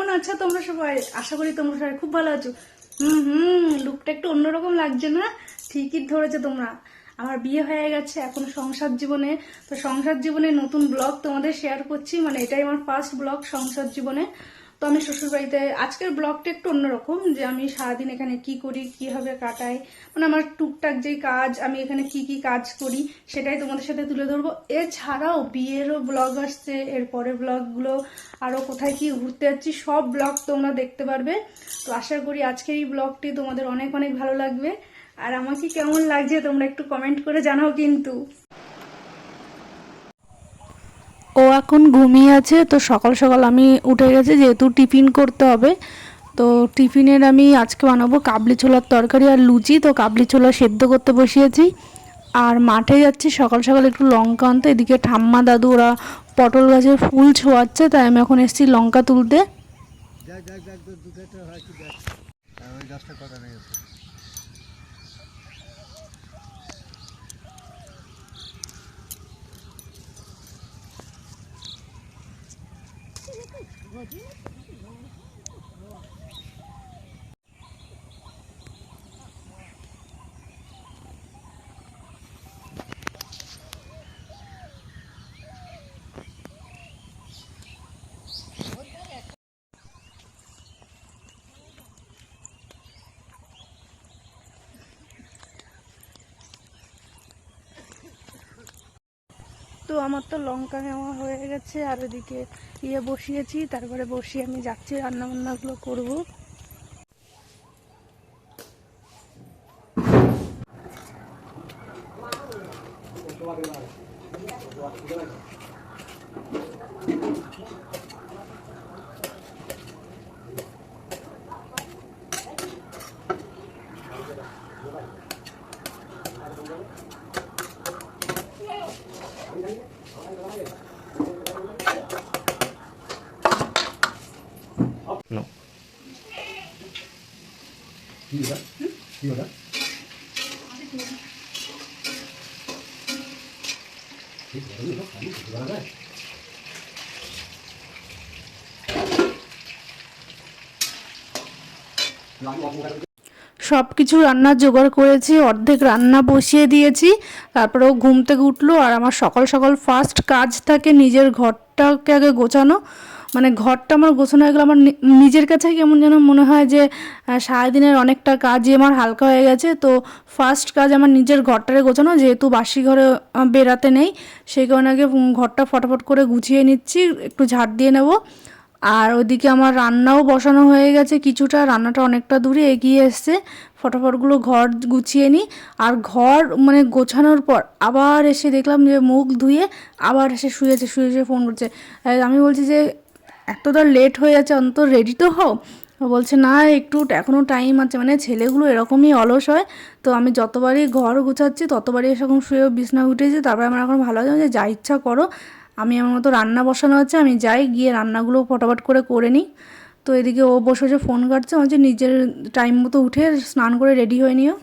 কেমন আছো তোমরা সবাই? আশা করি তোমরা সবাই খুব ভালো আছো। লুকটা একটু অন্যরকম লাগছে না? ঠিকই ধরেছো তোমরা। আমার বিয়ে হয়ে গেছে, এখন সংসার জীবনে। তো সংসার জীবনে নতুন ব্লগ তোমাদের শেয়ার করছি, মানে এটাই আমার ফার্স্ট ব্লগ সংসার জীবনে। তো আমি শ্বশুরবাড়িতে, আজকের ব্লগটা একটু অন্যরকম, যে আমি সারাদিন এখানে কি করি, কিভাবে কাটাই, মানে আমার টুকটাক যে কাজ, আমি এখানে কি কি কাজ করি সেটাই তোমাদের সাথে তুলে ধরবো। এছাড়াও বিয়েরও ব্লগ আসছে, এরপরে ব্লগগুলো আরও কোথায় কি ঘুরতে যাচ্ছি সব ব্লগ তোমরা দেখতে পারবে। তো আশা করি আজকের এই ব্লগটি তোমাদের অনেক অনেক ভালো লাগবে। আর আমাকে কেমন লাগছে তোমরা একটু কমেন্ট করে জানাও কিন্তু। ও এখন ঘুমিয়ে আছে, তো সকাল সকাল আমি উঠে গেছি যেহেতু টিফিন করতে হবে। তো টিফিনের আমি আজকে বানাবো কাবলি ছোলার তরকারি আর লুচি। তো কাবলি ছোলা সেদ্ধ করতে বসিয়েছি, আর মাঠে যাচ্ছি সকাল সকাল একটু লঙ্কা আনতে। এদিকে ঠাম্মা দাদু ওরা পটল গাছের ফুল ছোঁয়াচ্ছে, তাই আমি এখন এসেছি লঙ্কা তুলতে। তো আমার তো লঙ্কা নেওয়া হয়ে গেছে, আর ওদিকে বসিয়েছি, তারপরে বসিয়ে আমি যাচ্ছি রান্না বান্নাগুলো করবো। No. ¿Qué hora? সব কিছু রান্নার জোগাড় করেছি, অর্ধেক রান্না বসিয়ে দিয়েছি। তারপরে ও ঘুম থেকে উঠলো, আর আমার সকাল সকাল ফার্স্ট কাজ থাকে নিজের ঘরটাকে আগে গোছানো। মানে ঘরটা আমার গোছানো হয়ে গেলে আমার নিজের কাছে কেমন যেন মনে হয় যে সারাদিনের অনেকটা কাজই আমার হালকা হয়ে গেছে। তো ফার্স্ট কাজ আমার নিজের ঘরটাকে গোছানো, যেহেতু বাসি ঘরে বেরাতে নেই, সেই কারণে আগে ঘরটা ফটাফট করে গুছিয়ে নিচ্ছি, একটু ঝাড় দিয়ে নেব। আর ওদিকে আমার রান্নাও বসানো হয়ে গেছে কিছুটা, রান্নাটা অনেকটা দূরে এগিয়ে এসছে। ফটাফটগুলো ঘর গুছিয়ে নিই। আর ঘর মানে গোছানোর পর আবার এসে দেখলাম যে মুখ ধুয়ে আবার এসে শুয়ে শুয়ে ফোন করছে। আমি বলছি যে এতটা লেট হয়ে যাচ্ছে, অন্তত রেডি তো হও। বলছে না, একটু এখনও টাইম আছে। মানে ছেলেগুলো এরকমই অলস হয়। তো আমি যতবারই ঘর গুছাচ্ছি ততবারই এরকম শুয়ে বিছনা উঠেছি। তারপরে আমার এখন ভালো লাগে যে যা ইচ্ছা করো, আমি আমার মতো রান্না বসানো হচ্ছে, আমি যাই গিয়ে রান্নাগুলো ফটাফট করে নিই। তো এদিকে ও বসে বসে ফোন কাটছে, বলছে নিজের টাইম মতো উঠে স্নান করে রেডি হয়ে নিও।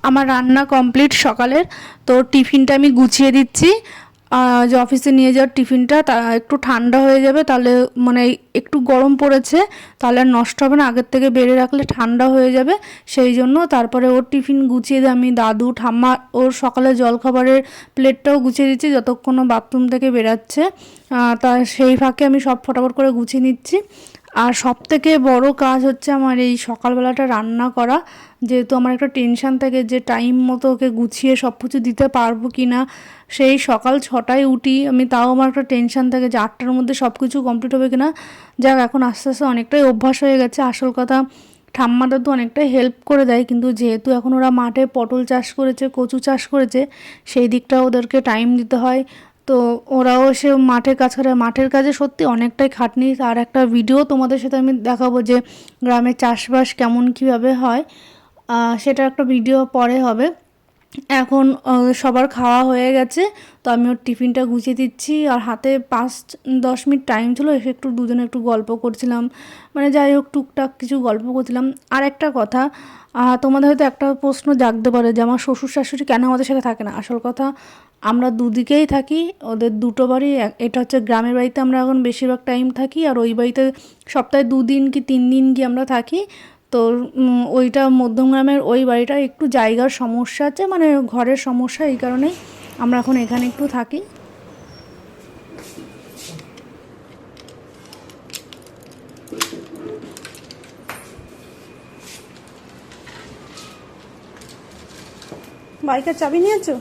আমার রান্না কমপ্লিট সকালের। তো টিফিনটা আমি গুছিয়ে দিচ্ছি। যে অফিসে নিয়ে যাওয়ার টিফিনটা তা একটু ঠান্ডা হয়ে যাবে, তাহলে মানে একটু গরম পড়েছে, তাহলে আর নষ্ট হবে না। আগের থেকে বেড়ে রাখলে ঠান্ডা হয়ে যাবে, সেই জন্য তারপরে ওর টিফিন গুছিয়ে দিয়ে আমি দাদু ঠাম্মা ওর সকালে জলখাবারের প্লেটটাও গুছিয়ে দিচ্ছি যতক্ষণ ও বাথরুম থেকে বেরাচ্ছে। তা সেই ফাঁকে আমি সব ফটাফট করে গুছিয়ে নিচ্ছি। আর সবথেকে বড় কাজ হচ্ছে আমার এই সকালবেলাটা রান্না করা, যেহেতু আমার একটা টেনশান থাকে যে টাইম মতো ওকে গুছিয়ে সব কিছু দিতে পারবো কি না। সেই সকাল 6টায় উঠি আমি, তাও আমার একটা টেনশান থাকে যে 8টার মধ্যে সব কিছু কমপ্লিট হবে কি না। যাক, এখন আস্তে আস্তে অনেকটাই অভ্যাস হয়ে গেছে। আসল কথা, ঠাম্মা দাদু অনেকটাই হেল্প করে দেয়, কিন্তু যেহেতু এখন ওরা মাঠে পটল চাষ করেছে, কচু চাষ করেছে, সেই দিকটা ওদেরকে টাইম দিতে হয়। তো ওরাও সে মাঠে কাজ করে। মাঠের কাজে সত্যি অনেকটাই খাটনি। আর একটা ভিডিও তোমাদের সাথে আমি দেখাবো যে গ্রামে চাষবাস কেমন কীভাবে হয়, সেটা একটা ভিডিও পরে হবে। এখন সবার খাওয়া হয়ে গেছে, তো আমি ওর টিফিনটা গুছিয়ে দিচ্ছি। আর হাতে 5-10 মিনিট টাইম ছিল, এসে একটু দুজনে একটু গল্প করছিলাম, মানে যাই হোক টুকটাক কিছু গল্প করছিলাম। আর একটা কথা, তোমাদের হয়তো একটা প্রশ্ন জাগতে পারে যে আমার শ্বশুর শাশুড়ি কেন আমাদের সাথে থাকে না। আসল কথা, আমরা দুদিকেই থাকি, ওদের দুটো বাড়ি। এটা হচ্ছে গ্রামের বাড়িতে আমরা এখন বেশিরভাগ টাইম থাকি, আর ওই বাড়িতে সপ্তাহে 2 দিন কি 3 দিন কি আমরা থাকি। তো ওইটা মধ্যমগ্রামের ওই বাড়িটা একটু জায়গার সমস্যা আছে, মানে ঘরের সমস্যা, এই কারণেই আমরা এখন এখানে একটু থাকি। বাইকের চাবি নিয়েছো?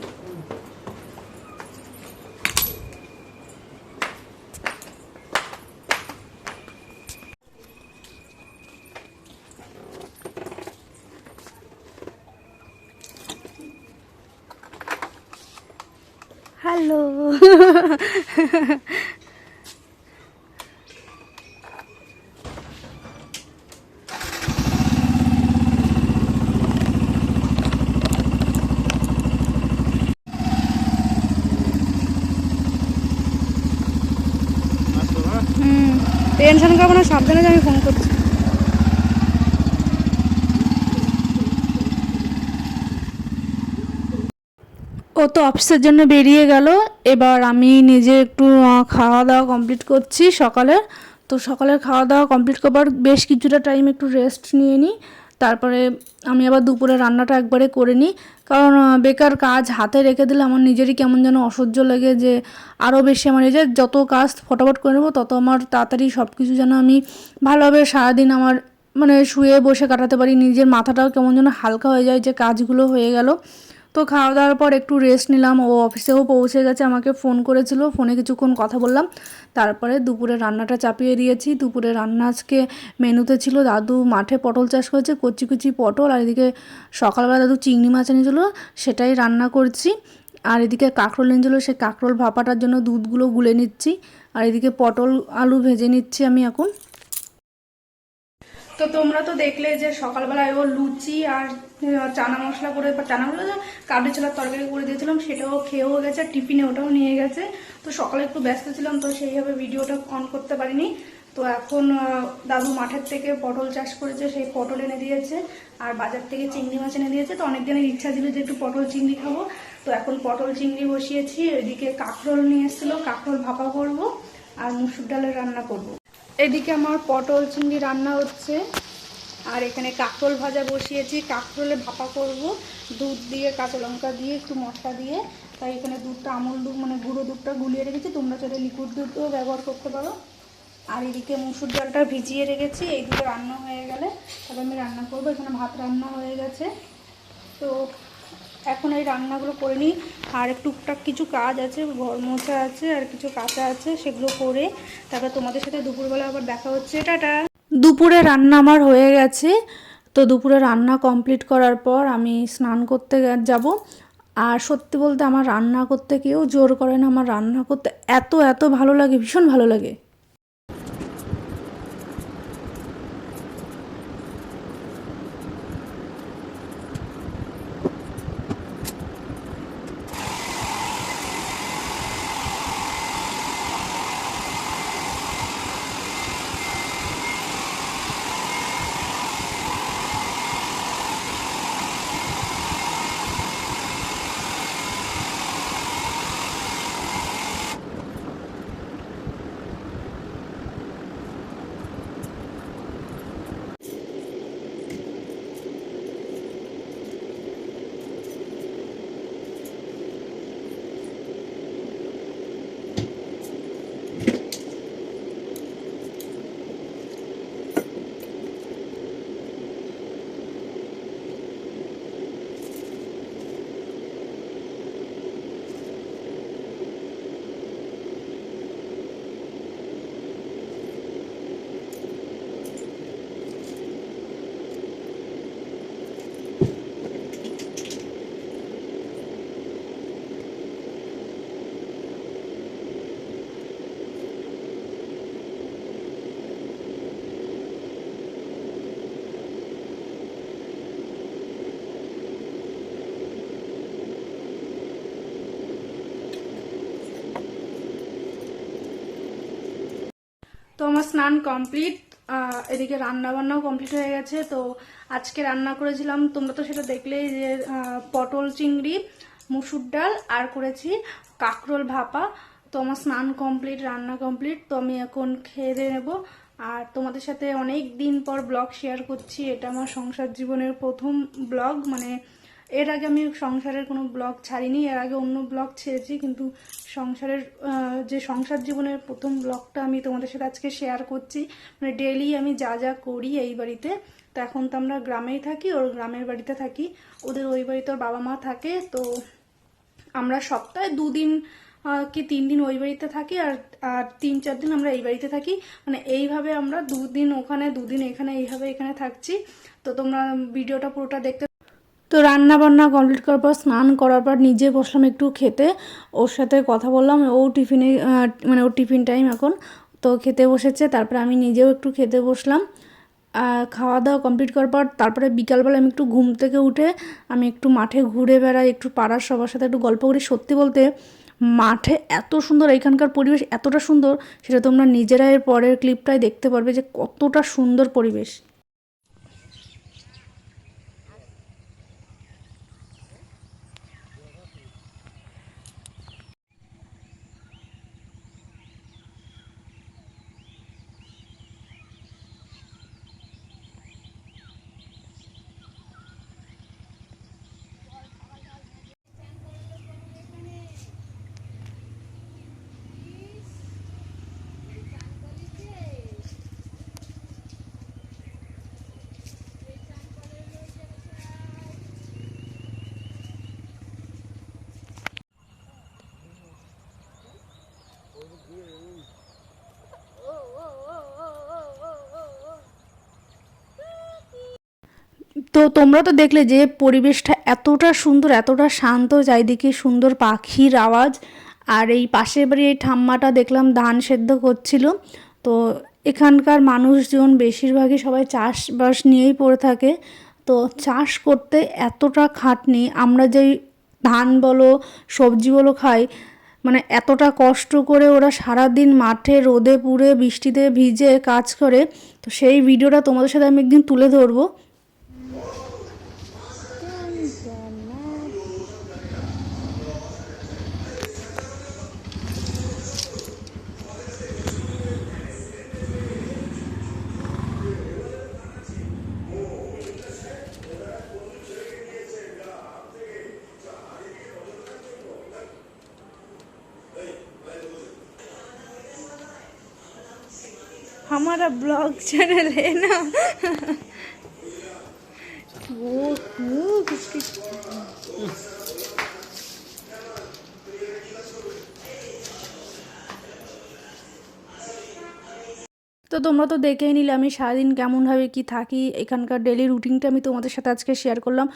হ্যালো। টেনশন করবো না, সাবধানে আমি ফোন করছি। ও তো অফিসের জন্য বেরিয়ে গেল। এবার আমি নিজে একটু খাওয়া দাওয়া কমপ্লিট করছি সকালের। তো সকালের খাওয়া দাওয়া কমপ্লিট করবার বেশ কিছুটা টাইম একটু রেস্ট নিয়ে নিই। তারপরে আমি আবার দুপুরে রান্নাটা একবারে করে নিই, কারণ বেকার কাজ হাতে রেখে দিলে আমার নিজেরই কেমন যেন অসহ্য লাগে, যে আরও বেশি আমার এই যে যত কাজ ফটাফট করে নেবো তত আমার তাড়াতাড়ি সব কিছু যেন আমি ভালোভাবে সারাদিন আমার মানে শুয়ে বসে কাটাতে পারি। নিজের মাথাটাও কেমন যেন হালকা হয়ে যায় যে কাজগুলো হয়ে গেল। তো খাওয়া দাওয়ার পর একটু রেস্ট নিলাম। ও অফিসেও পৌঁছে গেছে, আমাকে ফোন করেছিল, ফোনে কিছুক্ষণ কথা বললাম। তারপরে দুপুরে রান্নাটা চাপিয়ে দিয়েছি। দুপুরে রান্না আজকে মেনুতে ছিল, দাদু মাঠে পটল চাষ করেছে, কচি কচি পটল, আর এদিকে সকালবেলা দাদু চিংড়ি মাছ এনেছিলো, সেটাই রান্না করছি। আর এদিকে কাঁকরোল এনেছিল, সেই কাঁকরোল ভাপাটার জন্য দুধগুলো গুলে নিচ্ছি। আর এদিকে পটল আলু ভেজে নিচ্ছি আমি এখন। তো তোমরা তো দেখলে যে সকালবেলায় ও লুচি আর চানা মশলা করে, চানা মশলা কাবলি ছোলার তরকারি করে দিয়েছিলাম, সেটাও খেয়েও গেছে, টিফিনে ওটাও নিয়ে গেছে। তো সকালে একটু ব্যস্ত ছিলাম, তো সেইভাবে ভিডিওটা অন করতে পারিনি। তো এখন দাদু মাঠের থেকে পটল চাষ করেছে, সেই পটল এনে দিয়েছে, আর বাজার থেকে চিংড়ি মাছ এনে দিয়েছে। তো অনেক দিনের ইচ্ছা ছিল যে একটু পটল চিংড়ি খাবো, তো এখন পটল চিংড়ি বসিয়েছি। এদিকে কাঁকরোল নিয়ে এসেছিলো, কাঁকরোল ভাপা করব, আর মুসুর ডালের রান্না করব। এদিকে আমার পটল চিংড়ি রান্না হচ্ছে, আর এখানে কাঁকরোল ভাজা বসিয়েছি, কাঁকরোলে ভাপা করব দুধ দিয়ে, কাঁচা লঙ্কা দিয়ে, একটু মশলা দিয়ে। তাই এখানে দুধটা আমুল দুধ মানে গুঁড়ো দুধটা গুলিয়ে রেখেছি, তোমরা চাইলে লিকুইড দুধও ব্যবহার করতে পারো। আর এদিকে মুসুর ডালটা ভিজিয়ে রেখেছি, এই দুটো রান্না হয়ে গেলে তবে আমি রান্না করবো। এখানে ভাত রান্না হয়ে গেছে, তো এখন এই রান্নাগুলো করে নিই। আর টুকটাক কিছু কাজ আছে, ঘর মোছা আছে, আর কিছু কাঁচা আছে, সেগুলো করে তারপর তোমাদের সাথে দুপুরবেলা আবার দেখা হচ্ছে। টাটা। দুপুরে রান্না আমার হয়ে গেছে। তো দুপুরে রান্না কমপ্লিট করার পর আমি স্নান করতে যাব। আর সত্যি বলতে আমার রান্না করতে কেউ জোর করে না, আমার রান্না করতে এত এত ভালো লাগে, ভীষণ ভালো লাগে। তো আমার স্নান কমপ্লিট, এদিকে রান্না বান্নাও কমপ্লিট হয়ে গেছে। তো আজকে রান্না করেছিলাম, তোমরা তো সেটা দেখলেই যে পটল চিংড়ি, মুসুর ডাল, আর করেছি কাঁকরোল ভাপা। তো আমার স্নান কমপ্লিট, রান্না কমপ্লিট। তো আমি এখন খেয়ে দিয়ে নেবো। আর তোমাদের সাথে অনেক দিন পর ব্লগ শেয়ার করছি। এটা আমার সংসার জীবনের প্রথম ব্লগ, মানে এর আগে আমি সংসারের কোনো ব্লগ ছাড়িনি, এর আগে অন্য ব্লগ ছেড়েছি, কিন্তু সংসারের যে সংসার জীবনের প্রথম ব্লগটা আমি তোমাদের সাথে আজকে শেয়ার করছি। মানে ডেইলি আমি যা যা করি এই বাড়িতে। তো এখন তো আমরা গ্রামেই থাকি, ওর গ্রামের বাড়িতে থাকি, ওদের ওই বাড়িতে ওর বাবা মা থাকে। তো আমরা সপ্তাহে 2 দিন কি 3 দিন ওই বাড়িতে থাকি, আর 3-4 দিন আমরা এই বাড়িতে থাকি। মানে এইভাবে আমরা 2 দিন ওখানে 2 দিন এখানে, এইভাবে এখানে থাকছি। তো তোমরা ভিডিওটা পুরোটা দেখতে। তো রান্না বান্না কমপ্লিট করার পর, স্নান করার পর নিজে বসলাম একটু খেতে, ওর সাথে কথা বললাম। ও টিফিনে মানে ওর টিফিন টাইম এখন, তো খেতে বসেছে। তারপরে আমি নিজেও একটু খেতে বসলাম। খাওয়া দাওয়া কমপ্লিট করার পর তারপরে বিকালবেলা আমি একটু ঘুম থেকে উঠে আমি একটু মাঠে ঘুরে বেড়াই, একটু পাড়ার সবার সাথে একটু গল্প করি। সত্যি বলতে মাঠে এত সুন্দর, এখানকার পরিবেশ এতটা সুন্দর, সেটা তোমরা নিজেরাই এর পরের ক্লিপটায় দেখতে পারবে যে কতটা সুন্দর পরিবেশ। তো তোমরা তো দেখলে যে পরিবেশটা এতটা সুন্দর, এতটা শান্ত, চারিদিকে সুন্দর পাখির আওয়াজ। আর এই পাশের বাড়ি এই ঠাম্মাটা দেখলাম ধান সেদ্ধ করছিল। তো এখানকার মানুষজন বেশিরভাগই সবাই চাষবাস নিয়েই পড়ে থাকে। তো চাষ করতে এতটা খাটনি, আমরা যেই ধান বলো সবজি বলো খাই, মানে এতটা কষ্ট করে ওরা সারাদিন মাঠে রোদে পুড়ে বৃষ্টিতে ভিজে কাজ করে। তো সেই ভিডিওটা তোমাদের সাথে আমি একদিন তুলে ধরবো। हमारा ब्लॉग चैनल है ना। वो किसकी তো তোমরা তো দেখেই নিলে আমি সারাদিন কেমনভাবে কি থাকি, এখানকার ডেলি রুটিনটা আমি তোমাদের সাথে আজকে শেয়ার করলাম।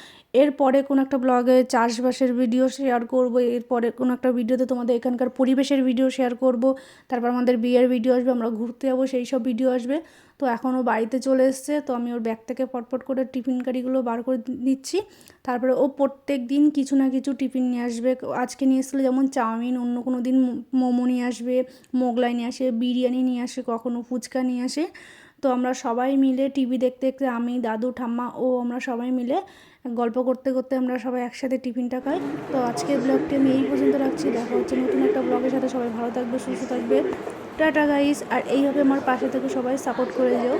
এরপরে কোনো একটা ব্লগে চাষবাসের ভিডিও শেয়ার করব, এরপরে কোনো একটা ভিডিওতে তোমাদের এখানকার পরিবেশের ভিডিও শেয়ার করব। তারপর আমাদের বিয়ের ভিডিও আসবে, আমরা ঘুরতে যাবো, সেই সব ভিডিও আসবে। তো এখনও বাড়িতে চলে এসছে, তো আমি ওর ব্যাগ থেকে পটপট করে টিফিন কারিগুলো বার করে নিচ্ছি। তারপরে ও প্রত্যেক দিন কিছু না কিছু টিফিন নিয়ে আসবে। আজকে নিয়ে এসেছিলো যেমন চাউমিন, অন্য কোনো দিন মোমো নিয়ে আসবে, মোগলাই নিয়ে আসে, বিরিয়ানি নিয়ে আসে, কখনো ফুচকা নিয়ে আসে। তো আমরা সবাই মিলে টিভি দেখতে দেখতে, আমি, দাদু, ঠাম্মা ও আমরা সবাই মিলে গল্প করতে করতে আমরা সবাই একসাথে টিফিনটা খাই। তো আজকের ব্লগটি আমি এই পর্যন্ত রাখছি। দেখা হচ্ছে নতুন একটা ব্লগের সাথে। সবাই ভালো থাকবে, সুস্থ থাকবে। Tata guys. আর এইভাবে আমার পাশে থেকে সবাই সাপোর্ট করে যেও।